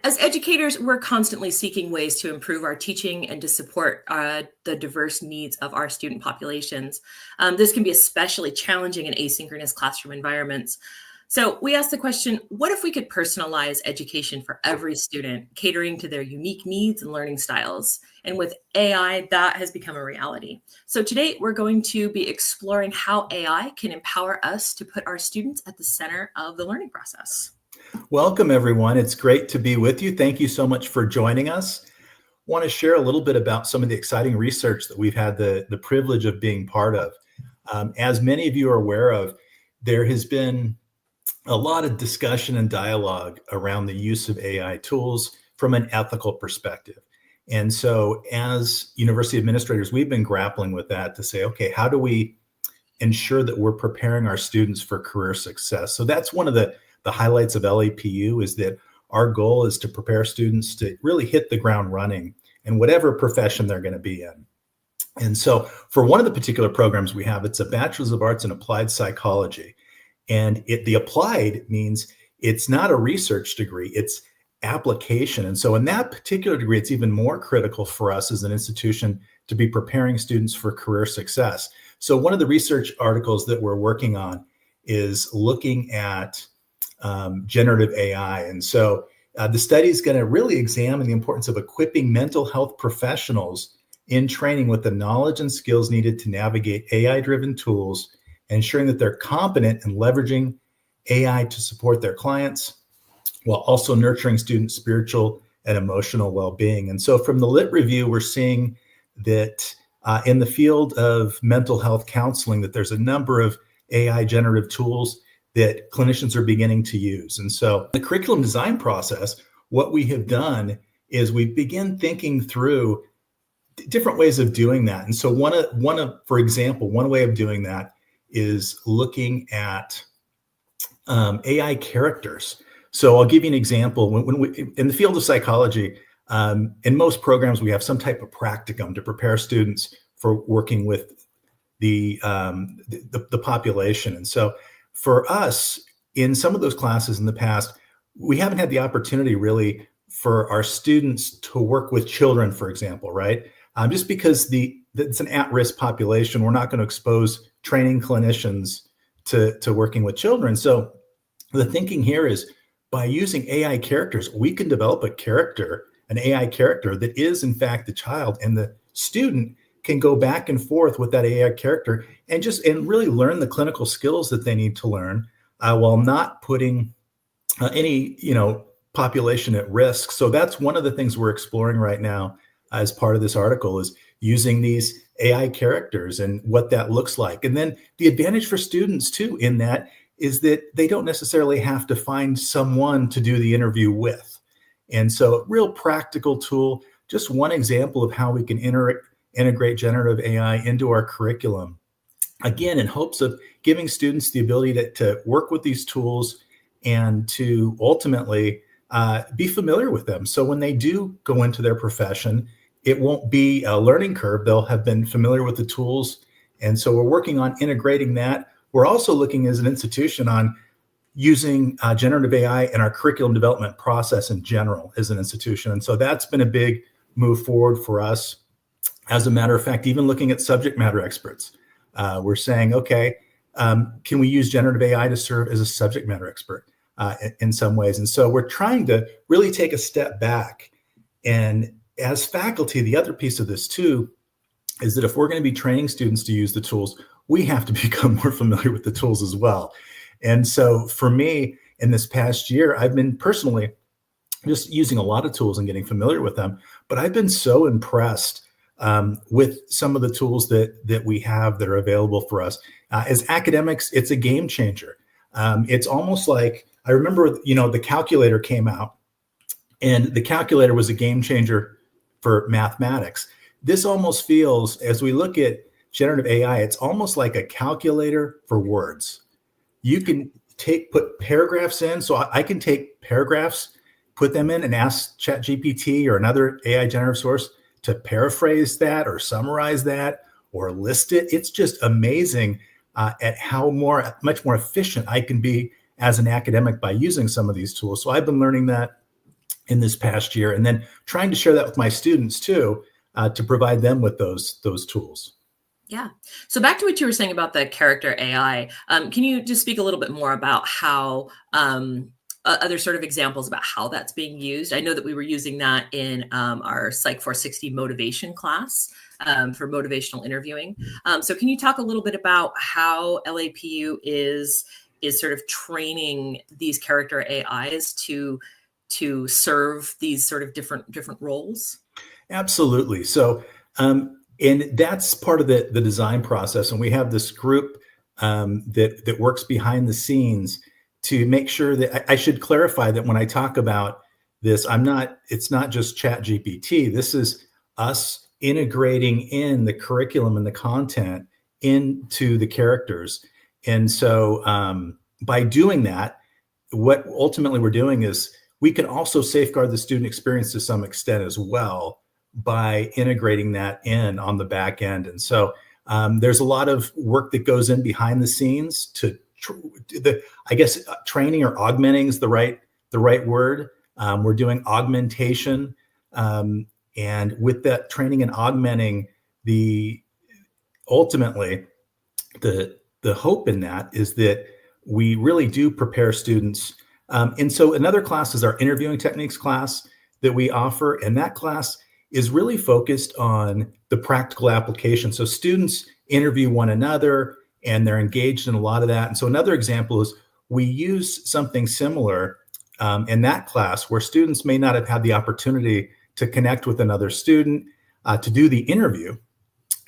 As educators, we're constantly seeking ways to improve our teaching and to support the diverse needs of our student populations. This can be especially challenging in asynchronous classroom environments. So we asked the question, what if we could personalize education for every student, catering to their unique needs and learning styles? And with AI, that has become a reality. So today we're going to be exploring how AI can empower us to put our students at the center of the learning process. Welcome, everyone. It's great to be with you. Thank you so much for joining us. Want to share a little bit about some of the exciting research that we've had the privilege of being part of. As many of you are aware of, there has been a lot of discussion and dialogue around the use of AI tools from an ethical perspective. And so as university administrators, we've been grappling with that to say, okay, how do we ensure that we're preparing our students for career success? So that's one of the highlights of LAPU, is that our goal is to prepare students to really hit the ground running in whatever profession they're going to be in. And so for one of the particular programs we have, it's a Bachelor's of Arts in Applied Psychology. And the applied means it's not a research degree, it's application. And so in that particular degree, it's even more critical for us as an institution to be preparing students for career success. So one of the research articles that we're working on is looking at generative AI. And so the study is going to really examine the importance of equipping mental health professionals in training with the knowledge and skills needed to navigate AI-driven tools, ensuring that they're competent in leveraging AI to support their clients, while also nurturing students' spiritual and emotional well-being. And so from the Lit Review, we're seeing that in the field of mental health counseling, that there's a number of AI generative tools that clinicians are beginning to use. And so the curriculum design process, what we have done is we begin thinking through different ways of doing that. And so for example, one way of doing that is looking at AI characters. So I'll give you an example. When we, in the field of psychology, in most programs, we have some type of practicum to prepare students for working with the population. And so for us, in some of those classes in the past, we haven't had the opportunity really for our students to work with children, for example, right? Just because it's an at-risk population, we're not going to expose training clinicians to working with children. So the thinking here is, by using AI characters, we can develop an AI character that is in fact the child, and the student can go back and forth with that AI character and really learn the clinical skills that they need to learn while not putting any population at risk. So that's one of the things we're exploring right now as part of this article, is using these AI characters and what that looks like. And then the advantage for students too in that is that they don't necessarily have to find someone to do the interview with. And so a real practical tool, just one example of how we can integrate generative AI into our curriculum, again, in hopes of giving students the ability to work with these tools and to ultimately be familiar with them. So when they do go into their profession, it won't be a learning curve. They'll have been familiar with the tools. And so we're working on integrating that. We're also looking as an institution on using generative AI in our curriculum development process in general as an institution. And so that's been a big move forward for us. As a matter of fact, even looking at subject matter experts, we're saying, okay, can we use generative AI to serve as a subject matter expert in some ways? And so we're trying to really take a step back. And as faculty, the other piece of this too is that if we're going to be training students to use the tools, we have to become more familiar with the tools as well. And so for me, in this past year, I've been personally just using a lot of tools and getting familiar with them, but I've been so impressed with some of the tools that we have that are available for us. As academics, it's a game changer. It's almost like, I remember, the calculator came out, and the calculator was a game changer for mathematics. This almost feels, as we look at generative AI, it's almost like a calculator for words. You can put paragraphs in. So I can take paragraphs, put them in, and ask ChatGPT or another AI generative source to paraphrase that or summarize that or list it. It's just amazing at how much more efficient I can be as an academic by using some of these tools. So I've been learning that. in this past year, and then trying to share that with my students too, to provide them with those tools. Yeah. So back to what you were saying about the character AI, can you just speak a little bit more about how other sort of examples about how that's being used? I know that we were using that in our Psych 460 motivation class for motivational interviewing. So can you talk a little bit about how LAPU is sort of training these character AIs to serve these sort of different roles? Absolutely. So, and that's part of the design process. And we have this group that works behind the scenes to make sure that I should clarify that when I talk about this, it's not just Chat GPT. This is us integrating in the curriculum and the content into the characters. And so by doing that, what ultimately we're doing is we can also safeguard the student experience to some extent as well by integrating that in on the back end. And so there's a lot of work that goes in behind the scenes to I guess training or augmenting is the right word. We're doing augmentation, and with that training and augmenting, ultimately the hope in that is that we really do prepare students. And so another class is our interviewing techniques class that we offer, and that class is really focused on the practical application. So students interview one another and they're engaged in a lot of that. And so another example is we use something similar in that class where students may not have had the opportunity to connect with another student to do the interview.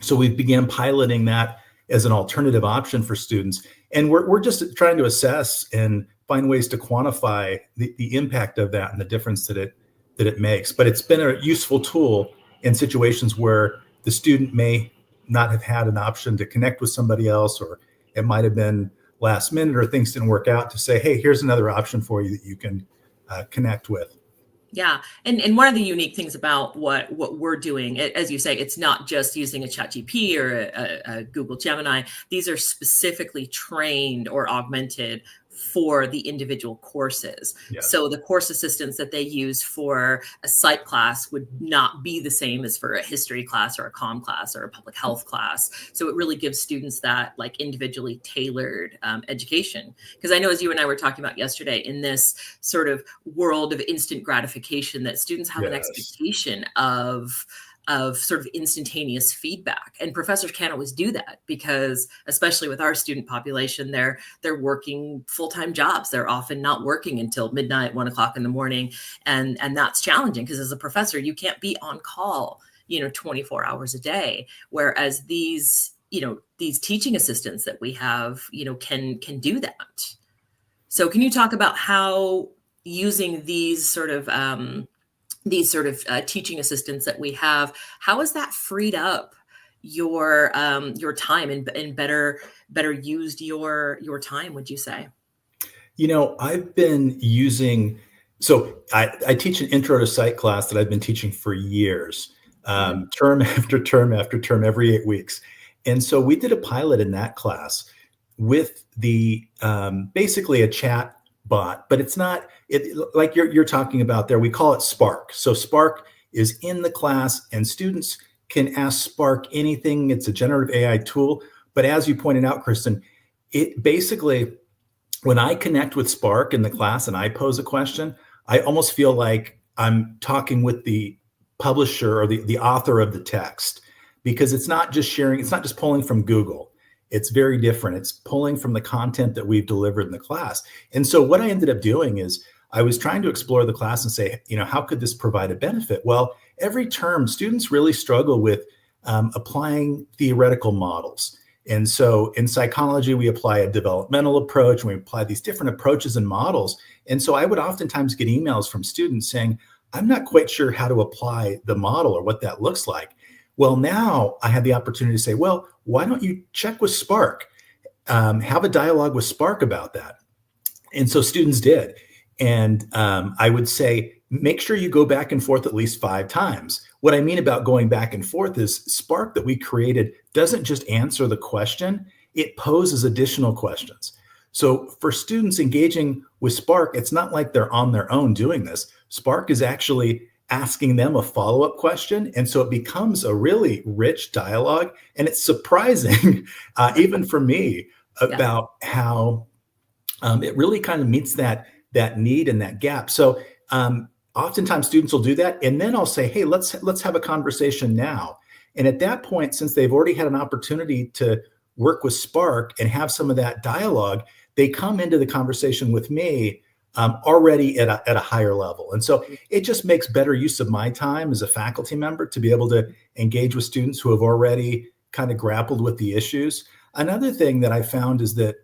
So we began piloting that as an alternative option for students. And we're just trying to assess and find ways to quantify the impact of that and the difference that it makes. But it's been a useful tool in situations where the student may not have had an option to connect with somebody else, or it might have been last minute or things didn't work out, to say, hey, here's another option for you that you can connect with. Yeah. And one of the unique things about what we're doing, as you say, it's not just using a ChatGPT or a Google Gemini. These are specifically trained or augmented for the individual courses. Yes. So the course assistants that they use for a psych class would not be the same as for a history class or a comm class or a public health class. So it really gives students that like individually tailored education. Because I know, as you and I were talking about yesterday, in this sort of world of instant gratification, that students have an expectation of sort of instantaneous feedback, and professors can't always do that because, especially with our student population, they're working full-time jobs. They're often not working until midnight, 1 o'clock in the morning, and that's challenging because as a professor you can't be on call 24 hours a day, whereas these teaching assistants that we have can do that. So can you talk about how using these sort of teaching assistants that we have, how has that freed up your time and better used your time, would you say? I've been using, so I teach an intro to psych class that I've been teaching for years, term after term after term, every 8 weeks. And so we did a pilot in that class with the basically a chat bot, but it's not like you're talking about there. We call it Spark. So Spark is in the class and students can ask Spark anything. It's a generative AI tool. But as you pointed out, Kristen, it basically, when I connect with Spark in the class and I pose a question, I almost feel like I'm talking with the publisher or the author of the text, because it's not just sharing, it's not just pulling from Google. It's very different. It's pulling from the content that we've delivered in the class. And so what I ended up doing is I was trying to explore the class and say, how could this provide a benefit? Well, every term, students really struggle with applying theoretical models. And so in psychology, we apply a developmental approach, and we apply these different approaches and models. And so I would oftentimes get emails from students saying, I'm not quite sure how to apply the model or what that looks like. Well, now I had the opportunity to say, well, why don't you check with Spark? Have a dialogue with Spark about that. And so students did. And I would say, make sure you go back and forth at least 5 times. What I mean about going back and forth is Spark that we created doesn't just answer the question, it poses additional questions. So for students engaging with Spark, it's not like they're on their own doing this. Spark is actually asking them a follow-up question. And so it becomes a really rich dialogue. And it's surprising, even for me, Yeah. about how it really kind of meets that need and that gap. So oftentimes students will do that, and then I'll say, "Hey, let's have a conversation now." And at that point, since they've already had an opportunity to work with Spark and have some of that dialogue, they come into the conversation with me already at a higher level. And so it just makes better use of my time as a faculty member to be able to engage with students who have already kind of grappled with the issues. Another thing that I found is that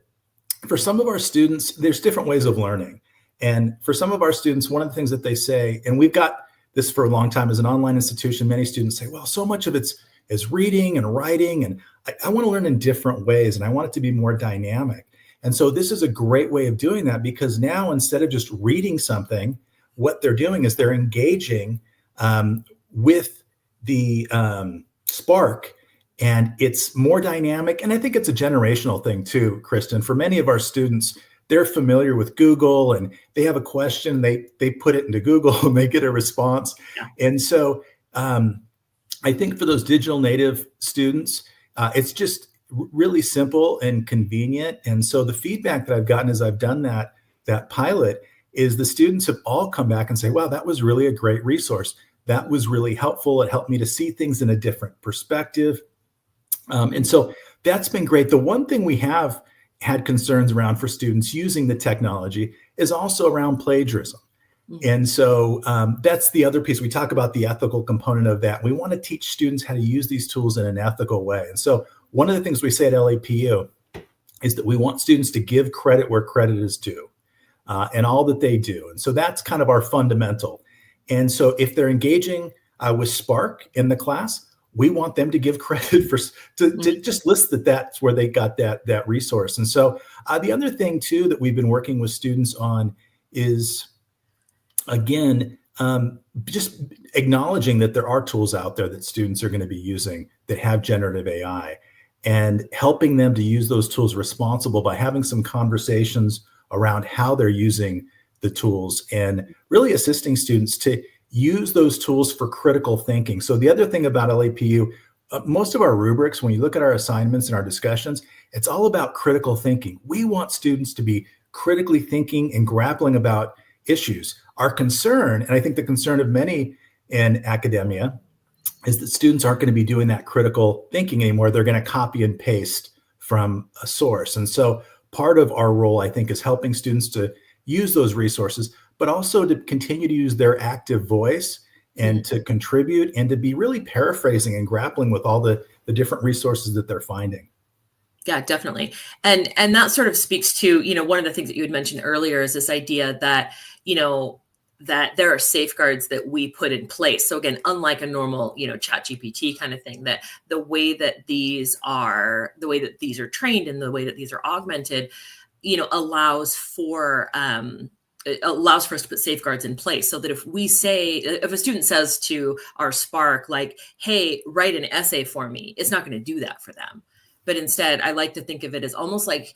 for some of our students, there's different ways of learning. And for some of our students, one of the things that they say, and we've got this for a long time as an online institution, many students say, well, so much of it's is reading and writing, and I want to learn in different ways, and I want it to be more dynamic. And so this is a great way of doing that, because now instead of just reading something, what they're doing is they're engaging with the Spark, and it's more dynamic. And I think it's a generational thing too, Kristen. For many of our students, they're familiar with Google, and they have a question, they put it into Google and they get a response. Yeah. And so I think for those digital native students, it's just really simple and convenient. And so the feedback that I've gotten as I've done that pilot is the students have all come back and say, wow, that was really a great resource. That was really helpful. It helped me to see things in a different perspective. And so that's been great. The one thing we have had concerns around for students using the technology is also around plagiarism. Mm-hmm. And so that's the other piece. We talk about the ethical component of that. We want to teach students how to use these tools in an ethical way. And so one of the things we say at LAPU is that we want students to give credit where credit is due and all that they do. And so that's kind of our fundamental. And so if they're engaging with Spark in the class, we want them to give credit to just list that's where they got that resource. And so the other thing too that we've been working with students on is, again, just acknowledging that there are tools out there that students are going to be using that have generative AI, and helping them to use those tools responsible by having some conversations around how they're using the tools, and really assisting students to use those tools for critical thinking. So the other thing about LAPU, most of our rubrics, when you look at our assignments and our discussions, it's all about critical thinking. We want students to be critically thinking and grappling about issues. Our concern, and I think the concern of many in academia, is that students aren't going to be doing that critical thinking anymore. They're going to copy and paste from a source. And so part of our role, I think, is helping students to use those resources, but also to continue to use their active voice and to contribute, and to be really paraphrasing and grappling with all the different resources that they're finding. Yeah, definitely. And that sort of speaks to, one of the things that you had mentioned earlier is this idea that, that there are safeguards that we put in place. So again, unlike a normal, ChatGPT kind of thing, that the way that these are trained and the way that these are augmented, allows for us to put safeguards in place, so that if a student says to our Spark, like, hey, write an essay for me, it's not going to do that for them. But instead, I like to think of it as almost like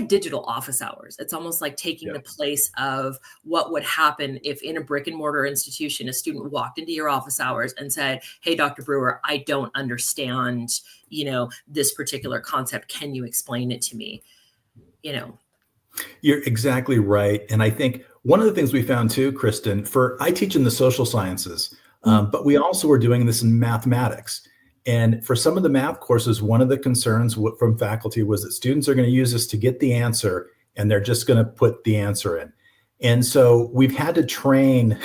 digital office hours. It's almost like taking the place of what would happen if in a brick and mortar institution, a student walked into your office hours and said, hey, Dr. Brewer, I don't understand, this particular concept. Can you explain it to me? You're exactly right. And I think one of the things we found too, Kristen, I teach in the social sciences, but we also are doing this in mathematics. And for some of the math courses, one of the concerns from faculty was that students are going to use this to get the answer, and they're just going to put the answer in. And so we've had to train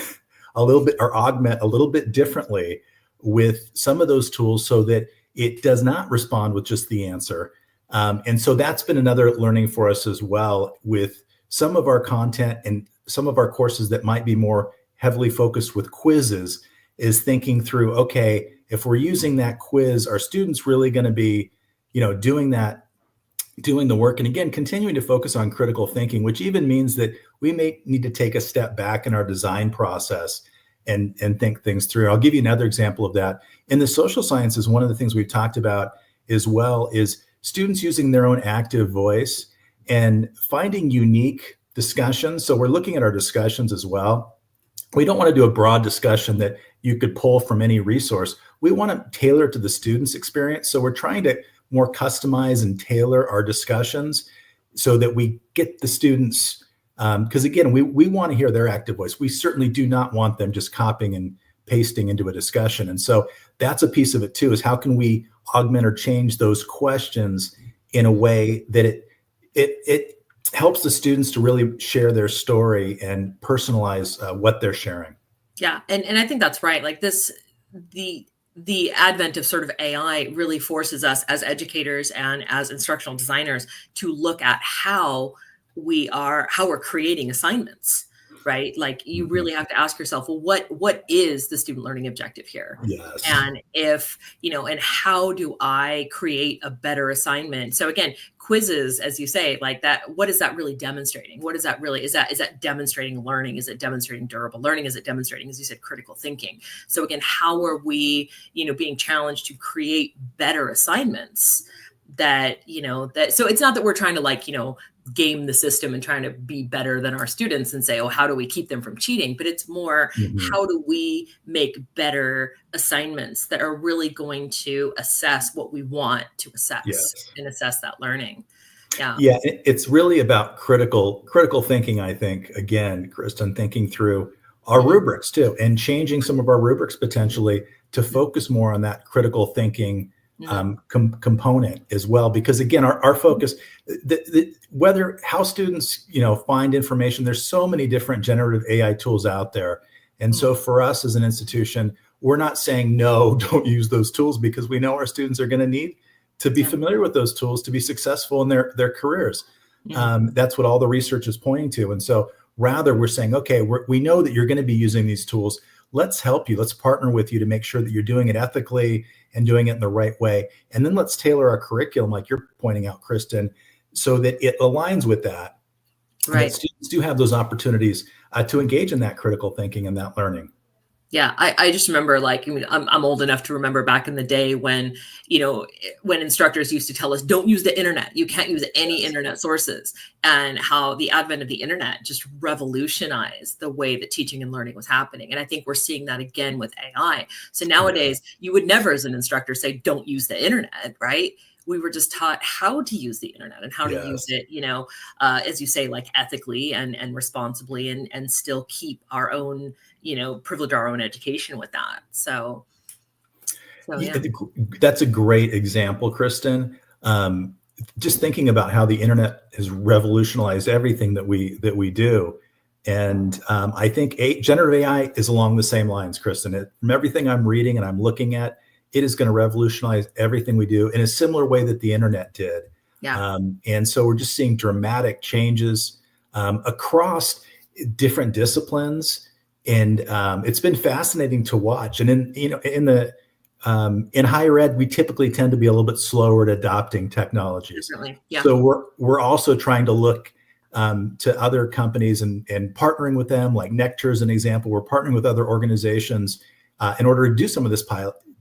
a little bit, or augment a little bit differently with some of those tools, so that it does not respond with just the answer. And so that's been another learning for us as well, with some of our content and some of our courses that might be more heavily focused with quizzes, is thinking through, okay, if we're using that quiz, are students really going to be, doing the work? And again, continuing to focus on critical thinking, which even means that we may need to take a step back in our design process and think things through. I'll give you another example of that. In the social sciences, one of the things we've talked about as well is students using their own active voice and finding unique discussions. So we're looking at our discussions as well. We don't want to do a broad discussion that you could pull from any resource. We want to tailor it to the student's experience. So we're trying to more customize and tailor our discussions so that we get the students, because again, we want to hear their active voice. We certainly do not want them just copying and pasting into a discussion. And so that's a piece of it too, is how can we augment or change those questions in a way that it helps the students to really share their story and personalize what they're sharing. Yeah, and I think that's right. Like the advent of sort of AI really forces us as educators and as instructional designers to look at how we're creating assignments, right? Like you really have to ask yourself, well, what is the student learning objective here? Yes. And if, and how do I create a better assignment? So again, quizzes, as you say, like that, what is that really demonstrating? What is that really, is that demonstrating learning? Is it demonstrating durable learning? Is it demonstrating, as you said, critical thinking? So again, how are we, being challenged to create better assignments that, so it's not that we're trying to game the system and trying to be better than our students and say, oh, how do we keep them from cheating? But it's more, how do we make better assignments that are really going to assess what we want to assess and assess that learning? Yeah, it's really about critical thinking, I think. Again, Kristen, thinking through our rubrics too, and changing some of our rubrics potentially to focus more on that critical thinking component as well, because again, our focus, how students find information. There's so many different generative AI tools out there, and so for us as an institution, we're not saying no, don't use those tools, because we know our students are going to need to be familiar with those tools to be successful in their careers. That's what all the research is pointing to, and so rather we're saying, okay, we know that you're going to be using these tools. Let's help you. Let's partner with you to make sure that you're doing it ethically and doing it in the right way. And then let's tailor our curriculum, like you're pointing out, Kristen, so that it aligns with that. Right. That students do have those opportunities to engage in that critical thinking and that learning. Yeah, I just remember, I'm old enough to remember back in the day when, when instructors used to tell us, don't use the internet. You can't use any internet sources, and how the advent of the internet just revolutionized the way that teaching and learning was happening. And I think we're seeing that again with AI. So nowadays, you would never as an instructor say, don't use the internet, right? We were just taught how to use the internet and how to use it, as you say, like ethically and responsibly, and still keep our own, privilege our own education with that. So yeah. That's a great example, Kristen. Just thinking about how the internet has revolutionized everything that we do. And I think generative AI is along the same lines, Kristen. From everything I'm reading and I'm looking at, it is going to revolutionize everything we do in a similar way that the internet did. Yeah. And so we're just seeing dramatic changes across different disciplines, and it's been fascinating to watch. And in higher ed, we typically tend to be a little bit slower at adopting technologies. Definitely. Yeah. So we're also trying to look to other companies and partnering with them. Like Nectar is an example. We're partnering with other organizations in order to do some of this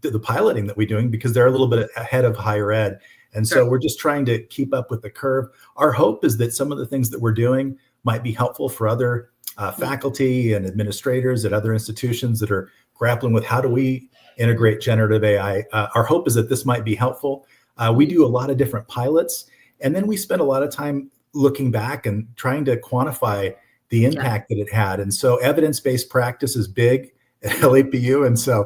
the piloting that we're doing, because they're a little bit ahead of higher ed. And so we're just trying to keep up with the curve. Our hope is that some of the things that we're doing might be helpful for other faculty and administrators at other institutions that are grappling with how do we integrate generative AI. Our hope is that this might be helpful. We do a lot of different pilots, and then we spend a lot of time looking back and trying to quantify the impact that it had. And so evidence-based practice is big at LAPU. And so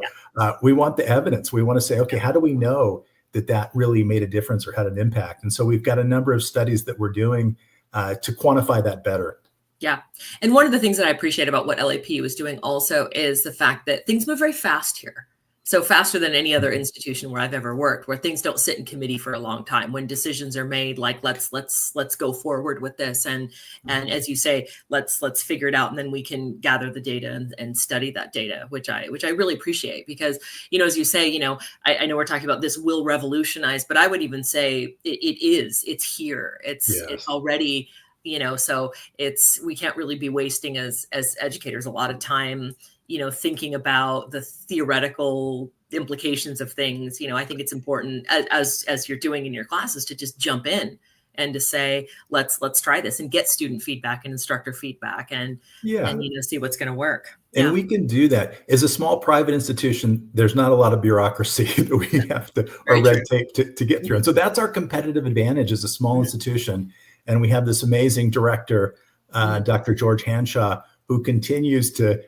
we want the evidence. We want to say, okay, how do we know that really made a difference or had an impact? And so we've got a number of studies that we're doing to quantify that better. Yeah. And one of the things that I appreciate about what LAPU is doing also is the fact that things move very fast here. So faster than any other institution where I've ever worked, where things don't sit in committee for a long time. When decisions are made, like let's go forward with this, and as you say, let's figure it out, and then we can gather the data and study that data, which I really appreciate, because as you say, I know we're talking about this will revolutionize, but I would even say it's here, it's already, so we can't really be wasting as educators a lot of time thinking about the theoretical implications of things. I think it's important, as you're doing in your classes, to just jump in and to say, let's try this and get student feedback and instructor feedback Yeah. and see what's going to work. And Yeah, we can do that. As a small private institution, there's not a lot of bureaucracy that we have to, or very true. red tape to get through. And so that's our competitive advantage as a small Mhm. institution. And we have this amazing director, Mhm. Dr. George Hanshaw, who continues to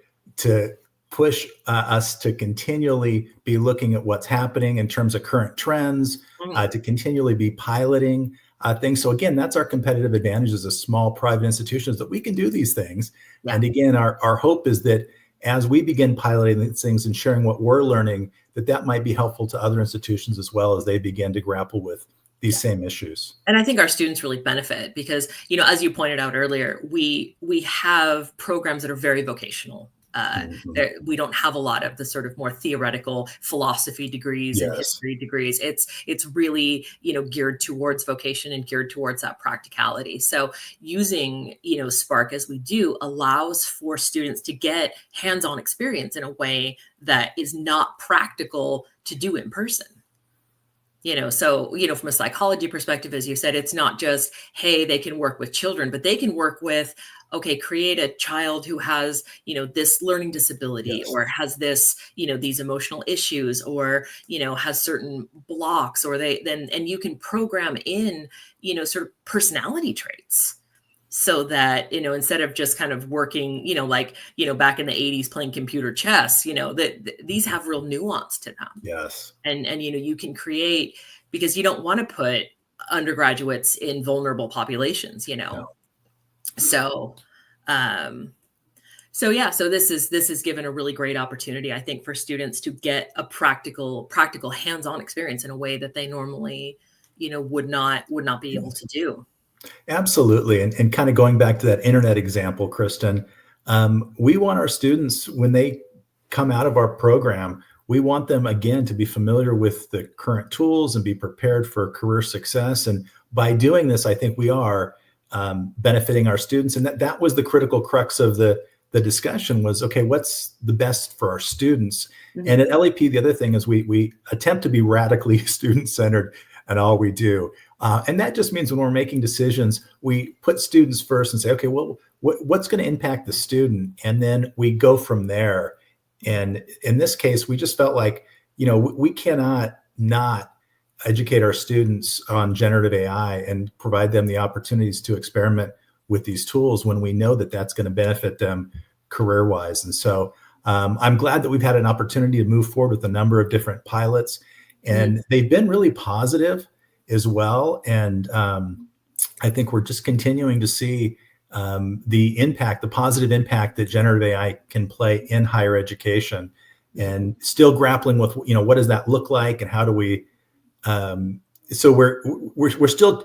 push us to continually be looking at what's happening in terms of current trends, Mhm. to continually be piloting things. So again, that's our competitive advantage as a small private institution, is that we can do these things. Yeah. And again, our hope is that as we begin piloting these things and sharing what we're learning, that might be helpful to other institutions as well as they begin to grapple with these Yeah. same issues. And I think our students really benefit because, as you pointed out earlier, we have programs that are very vocational. Mhm. We don't have a lot of the sort of more theoretical philosophy degrees and Yes. history degrees. It's really geared towards vocation and geared towards that practicality. So using Spark as we do allows for students to get hands-on experience in a way that is not practical to do in person. So from a psychology perspective, as you said, it's not just, hey, they can work with children, but they can work with, okay, create a child who has this learning disability, Yes. or has this these emotional issues, or has certain blocks, or and you can program in sort of personality traits, so that instead of just kind of working like back in the 80s playing computer chess, that these have real nuance to them. Yes. And you can create, because you don't want to put undergraduates in vulnerable populations. No. So um yeah, so this is given a really great opportunity, I think, for students to get a practical hands-on experience in a way that they normally would not be able to do. Absolutely. And kind of going back to that internet example, Kristen, we want our students, when they come out of our program, we want them again to be familiar with the current tools and be prepared for career success. And by doing this, I think we are benefiting our students. And that was the critical crux of the discussion was, okay, what's the best for our students? And Mhm. at LEP, the other thing is we attempt to be radically student-centered in all we do. And that just means when we're making decisions, we put students first and say, okay, well, what's going to impact the student? And then we go from there. And in this case, we just felt like, we cannot not educate our students on generative AI and provide them the opportunities to experiment with these tools when we know that that's going to benefit them career wise. And so I'm glad that we've had an opportunity to move forward with a number of different pilots, Mhm. and they've been really positive as well. And I think we're just continuing to see the positive impact that generative AI can play in higher education, and still grappling with, what does that look like, and how do we? So we're still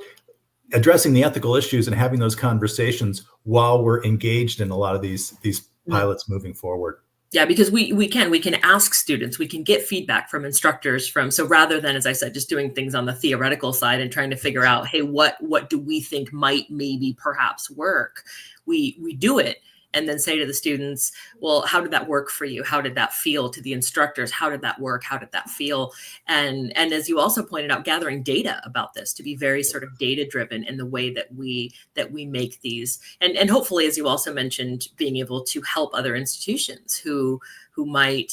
addressing the ethical issues and having those conversations while we're engaged in a lot of these Mhm. pilots moving forward. Yeah, because we can ask students, we can get feedback from instructors, so rather than, as I said, just doing things on the theoretical side and trying to figure out, hey, what do we think might maybe perhaps work? We do it and then say to the students, well, how did that work for you? How did that feel? To the instructors, how did that work? How did that feel? And as you also pointed out, gathering data about this, to be very sort of data driven in the way that we make these, and hopefully, as you also mentioned, being able to help other institutions who might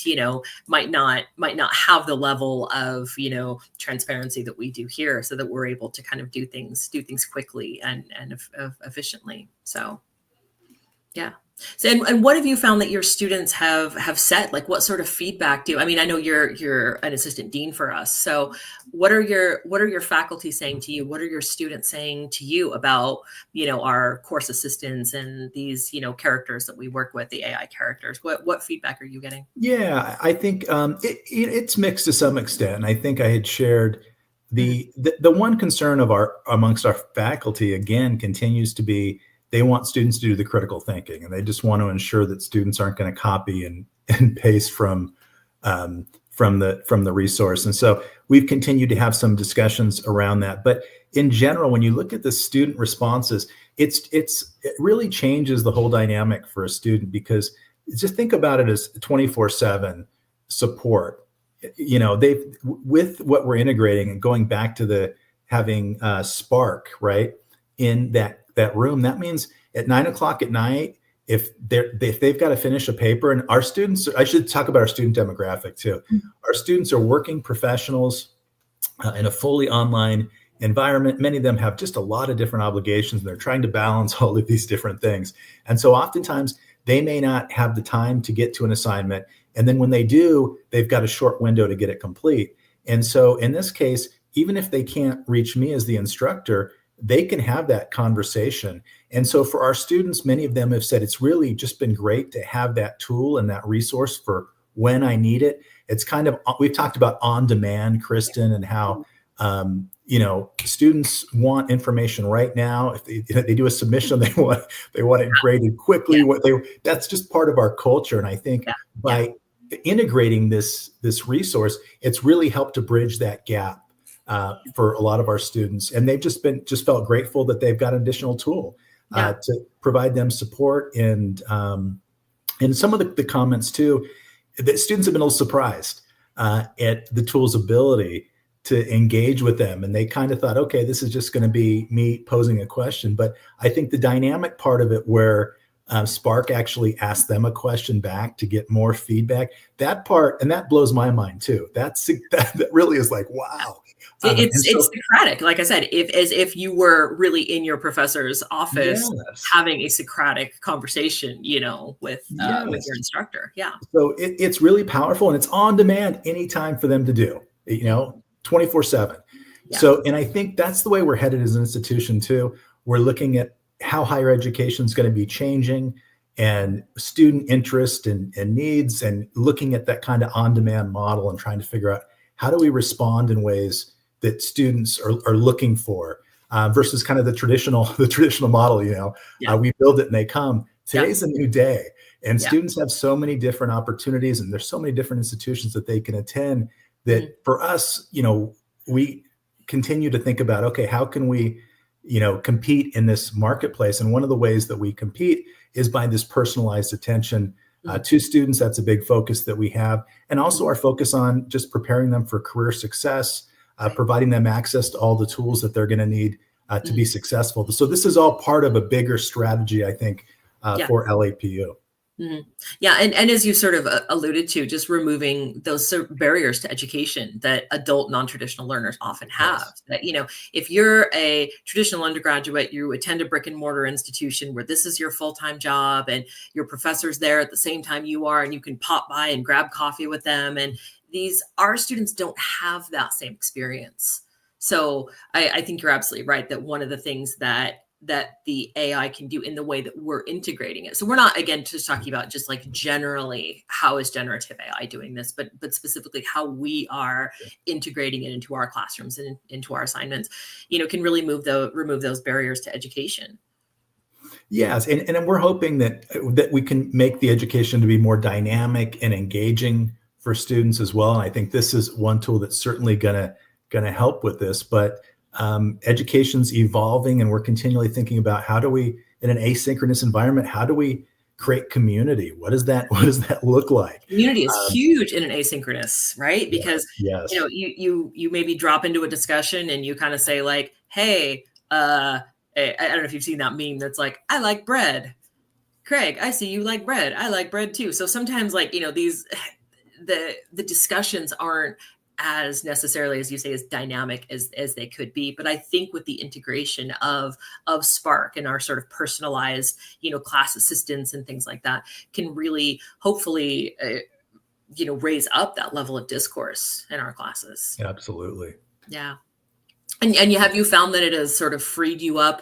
not have the level of transparency that we do here, so that we're able to kind of do things quickly and efficiently. So yeah. So, and what have you found that your students have said? Like, what sort of feedback I mean, I know you're an assistant dean for us. So what are your faculty saying to you? What are your students saying to you about, our course assistants and these, characters that we work with, the AI characters? What feedback are you getting? Yeah, I think it's mixed to some extent. And I think I had shared Mhm. the one concern of amongst our faculty again continues to be they want students to do the critical thinking, and they just want to ensure that students aren't going to copy and and paste from the resource. And so we've continued to have some discussions around that. But in general, when you look at the student responses, it really changes the whole dynamic for a student, because just think about it as 24/7 support. They've, with what we're integrating and going back to having Spark, right, in that room. That means at 9 o'clock at night, if they've got to finish a paper, and our students, I should talk about our student demographic too. Our students are working professionals in a fully online environment. Many of them have just a lot of different obligations, and they're trying to balance all of these different things. And so oftentimes they may not have the time to get to an assignment. And then when they do, they've got a short window to get it complete. And so in this case, even if they can't reach me as the instructor, they can have that conversation. And so for our students, many of them have said it's really just been great to have that tool and that resource for when I need it. It's kind of, we've talked about on demand, Kristen, and how, students want information right now. If they do a submission, they want it graded quickly. That's just part of our culture. And I think by integrating this resource, it's really helped to bridge that gap for a lot of our students. And they've just felt grateful that they've got an additional tool to provide them support. And some of the comments too, that students have been a little surprised at the tool's ability to engage with them. And they kind of thought, okay, this is just going to be me posing a question. But I think the dynamic part of it where Spark actually asked them a question back to get more feedback, that part, and that blows my mind too. That really is like, wow. It's Socratic, like I said, as if you were really in your professor's office having a Socratic conversation, with your instructor. Yeah. So it's really powerful, and it's on demand anytime for them to do, 24/7. Yeah. So, and I think that's the way we're headed as an institution too. We're looking at how higher education is going to be changing, and student interest and needs, and looking at that kind of on-demand model and trying to figure out how do we respond in ways that students are looking for versus kind of the traditional model. We build it and they come. Today's a new day, and students have so many different opportunities, and there's so many different institutions that they can attend that for us, we continue to think about, okay, how can we compete in this marketplace? And one of the ways that we compete is by this personalized attention to students. That's a big focus that we have. And also our focus on just preparing them for career success, providing them access to all the tools that they're going to need to be successful. So this is all part of a bigger strategy, I think, for LAPU. Mm-hmm. Yeah. And as you sort of alluded to, just removing those barriers to education that adult non-traditional learners often have. That, if you're a traditional undergraduate, you attend a brick and mortar institution where this is your full-time job and your professor's there at the same time you are, and you can pop by and grab coffee with them. And our students don't have that same experience. So I think you're absolutely right that one of the things that the AI can do in the way that we're integrating it. So we're not, again, just talking about just like generally how is generative AI doing this, but specifically how we are integrating it into our classrooms and into our assignments, can really remove those barriers to education. Yes, and we're hoping that we can make the education to be more dynamic and engaging for students as well. And I think this is one tool that's certainly gonna help with this. But education's evolving, and we're continually thinking about how do we, in an asynchronous environment, how do we create community? What does that look like? Community is huge in an asynchronous, right? Because you maybe drop into a discussion and you kind of say like, hey, I don't know if you've seen that meme that's like, I like bread. Craig, I see you like bread. I like bread too. So sometimes the discussions aren't as necessarily, as you say, as dynamic as they could be. But I think with the integration of Spark and our sort of personalized, class assistants and things like that can really hopefully, raise up that level of discourse in our classes. Absolutely. Yeah. And have you found that it has sort of freed you up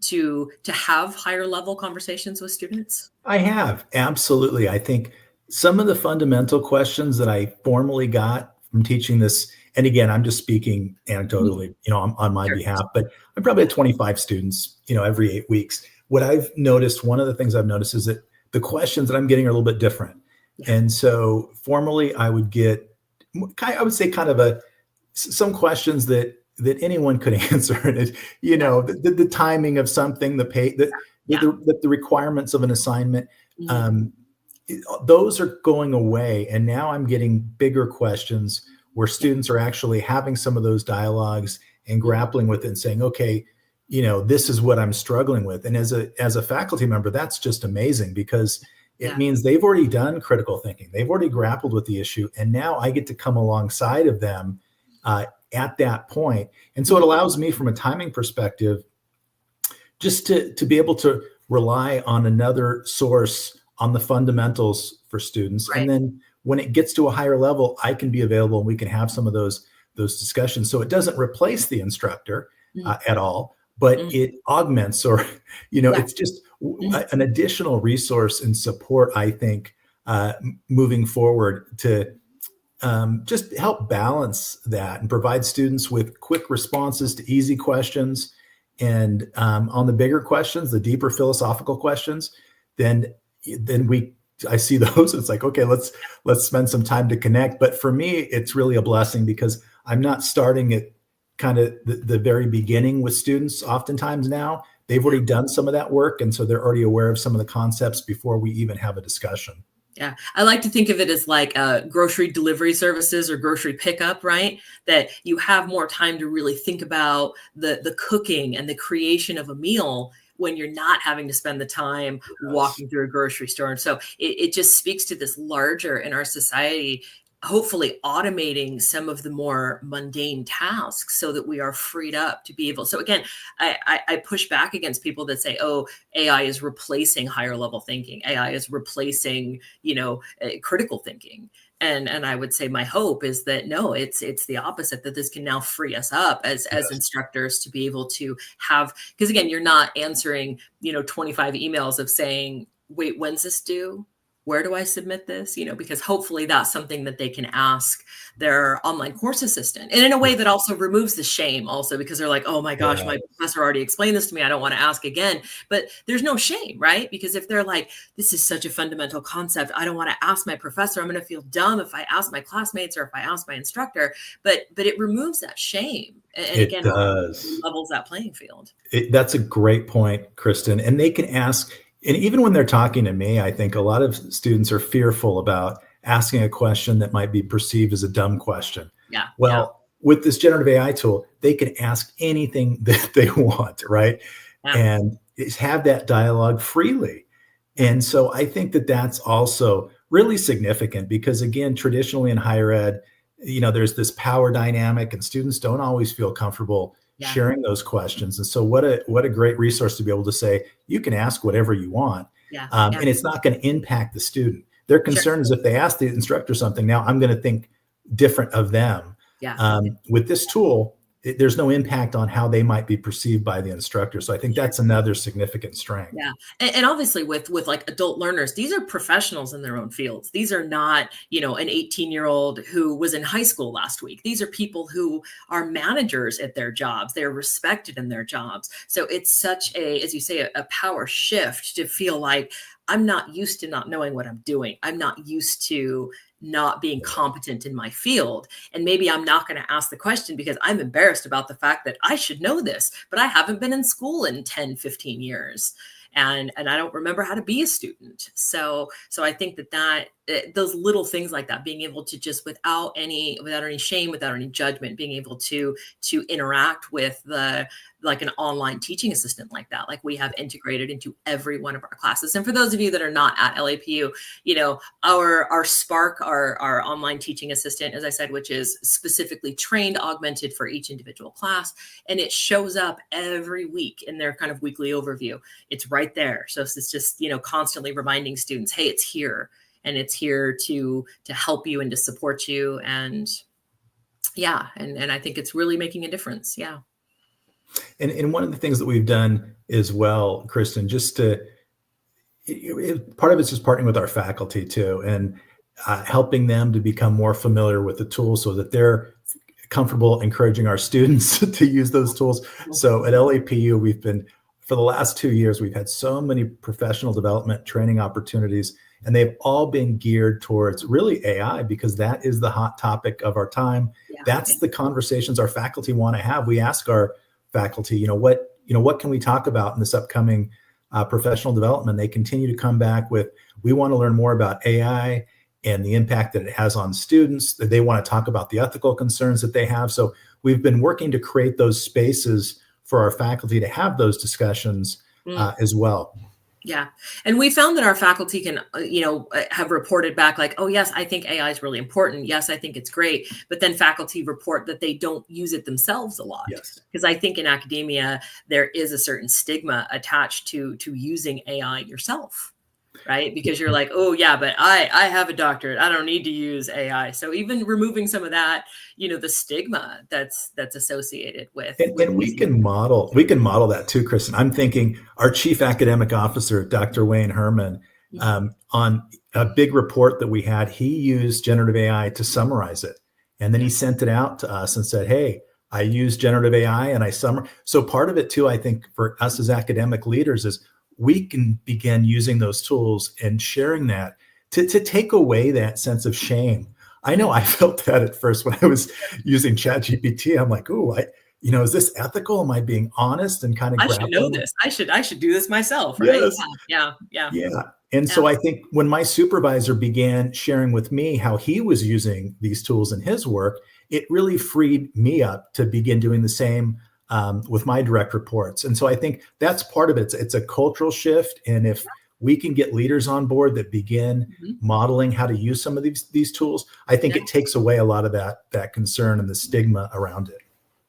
to have higher level conversations with students? I have. Absolutely. I think some of the fundamental questions that I formally got from teaching this, and again, I'm just speaking anecdotally, on my behalf, but I'm probably at 25 students, every 8 weeks. What I've noticed, one of the things I've noticed is that the questions that I'm getting are a little bit different. And so formally, I would get, I would say kind of some questions that anyone could answer. And the timing of something, the requirements of an assignment, those are going away. And now I'm getting bigger questions where students are actually having some of those dialogues and grappling with it and saying, okay, this is what I'm struggling with. And as a faculty member, that's just amazing, because it means they've already done critical thinking. They've already grappled with the issue. And now I get to come alongside of them at that point. And so it allows me, from a timing perspective, just to be able to rely on another source on the fundamentals for students. Right. And then when it gets to a higher level, I can be available and we can have some of those discussions. So it doesn't replace the instructor at all, but it augments, or, it's just an additional resource and support, I think, moving forward to just help balance that and provide students with quick responses to easy questions. And on the bigger questions, the deeper philosophical questions, then I see those. It's like, okay, let's spend some time to connect. But for me, it's really a blessing, because I'm not starting at kind of the very beginning with students. Oftentimes now, they've already done some of that work, and so they're already aware of some of the concepts before we even have a discussion. Yeah, I like to think of it as like grocery delivery services or grocery pickup, right? That you have more time to really think about the cooking and the creation of a meal when you're not having to spend the time walking through a grocery store. And so it just speaks to this larger in our society, hopefully automating some of the more mundane tasks so that we are freed up to be able. So again, I push back against people that say, oh, AI is replacing higher level thinking. AI is replacing, critical thinking. And I would say my hope is that no, it's the opposite, that this can now free us up as instructors to be able to have, because again, you're not answering, 25 emails of saying, wait, when's this due? Where do I submit this? Because hopefully that's something that they can ask their online course assistant. And in a way that also removes the shame also, because they're like, oh my gosh, my professor already explained this to me. I don't want to ask again. But there's no shame, right? Because if they're like, this is such a fundamental concept, I don't want to ask my professor. I'm going to feel dumb if I ask my classmates or if I ask my instructor. But it removes that shame. And It again, does. levels that playing field. That's a great point, Kristen. And they can ask. And even when they're talking to me, I think a lot of students are fearful about asking a question that might be perceived as a dumb question. Yeah. Well, with this generative AI tool, they can ask anything that they want, right? Yeah. And have that dialogue freely. And so I think that that's also really significant, because again, traditionally in higher ed, there's this power dynamic, and students don't always feel comfortable sharing those questions. And so what a great resource to be able to say, you can ask whatever you want. And it's not going to impact the student. Their concern is if they ask the instructor something, now I'm going to think different of them. With this tool, there's no impact on how they might be perceived by the instructor. So I think that's another significant strength. Yeah. And obviously with like adult learners, these are professionals in their own fields. These are not, an 18-year-old who was in high school last week. These are people who are managers at their jobs. They're respected in their jobs. So it's such as you say, a power shift to feel like I'm not used to not knowing what I'm doing. I'm not used to not being competent in my field. And maybe I'm not going to ask the question because I'm embarrassed about the fact that I should know this, but I haven't been in school in 10, 15 years. And I don't remember how to be a student. So I think that those little things like that, being able to just without any shame, without any judgment, being able to interact with like an online teaching assistant like that, like we have integrated into every one of our classes. And for those of you that are not at LAPU, our Spark, our online teaching assistant, as I said, which is specifically trained, augmented for each individual class. And it shows up every week in their kind of weekly overview. It's right there. So it's just, constantly reminding students, hey, it's here. And it's here to help you and to support you. And and I think it's really making a difference. Yeah. And one of the things that we've done as well, Kristen, just part of it's just partnering with our faculty too, and helping them to become more familiar with the tools so that they're comfortable encouraging our students to use those tools. So at LAPU, for the last 2 years, we've had so many professional development training opportunities, and they've all been geared towards really AI, because that is the hot topic of our time. That's the conversations our faculty want to have. We ask our faculty, what can we talk about in this upcoming professional development? They continue to come back with, we want to learn more about AI and the impact that it has on students. They want to talk about the ethical concerns that they have. So we've been working to create those spaces for our faculty to have those discussions as well. Yeah. And we found that our faculty can, have reported back like, oh, yes, I think AI is really important. Yes, I think it's great. But then faculty report that they don't use it themselves a lot. Yes. Because I think in academia, there is a certain stigma attached to using AI yourself. Right. Because you're like, oh, yeah, but I have a doctorate. I don't need to use AI. So even removing some of that, the stigma that's associated with. And we can model that too, Kristen. I'm thinking our chief academic officer, Dr. Wayne Herman, on a big report that we had, he used generative AI to summarize it. And then he sent it out to us and said, hey, I use generative AI and I summarize. So part of it too, I think for us as academic leaders is we can begin using those tools and sharing that to take away that sense of shame. I know I felt that at first when I was using ChatGPT. I'm like, oh, is this ethical? Am I being honest and kind of I should know this. I should do this myself, right? Yes. Yeah. And so I think when my supervisor began sharing with me how he was using these tools in his work, it really freed me up to begin doing the same with my direct reports. And so I think that's part of it. It's a cultural shift. And if we can get leaders on board that begin modeling how to use some of these tools, I think it takes away a lot of that concern and the stigma around it.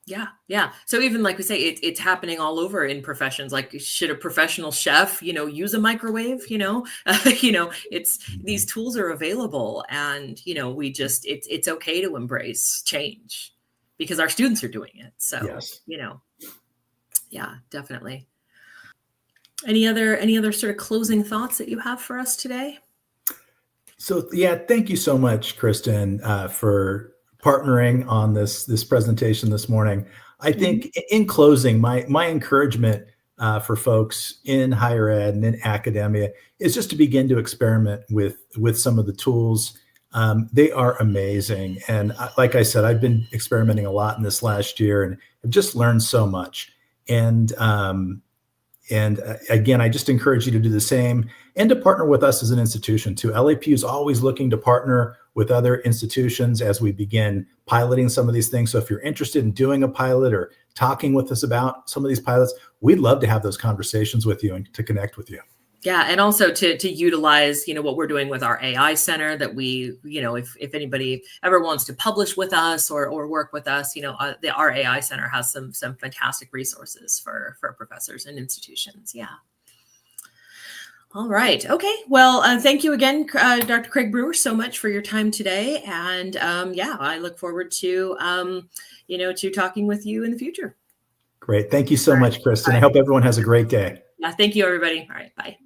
Yeah. Yeah. So even like we say, it's happening all over in professions. Like, should a professional chef, use a microwave? It's these tools are available, and it's okay to embrace change because our students are doing it. So yes. Yeah, definitely. Any other sort of closing thoughts that you have for us today? So yeah, thank you so much, Kristen, for partnering on this presentation this morning. I think in closing, my encouragement for folks in higher ed and in academia is just to begin to experiment with some of the tools. They are amazing. And like I said, I've been experimenting a lot in this last year and have just learned so much. And again, I just encourage you to do the same and to partner with us as an institution too. LAPU is always looking to partner with other institutions as we begin piloting some of these things. So if you're interested in doing a pilot or talking with us about some of these pilots, we'd love to have those conversations with you and to connect with you. Yeah. And also to utilize, what we're doing with our AI center that we, if anybody ever wants to publish with us or work with us, our AI center has some fantastic resources for professors and institutions. Yeah. All right. Okay. Well, thank you again, Dr. Craig Brewer, so much for your time today. And I look forward to, to talking with you in the future. Great. Thank you so much, Kristen. I hope everyone has a great day. Yeah. Thank you, everybody. All right. Bye.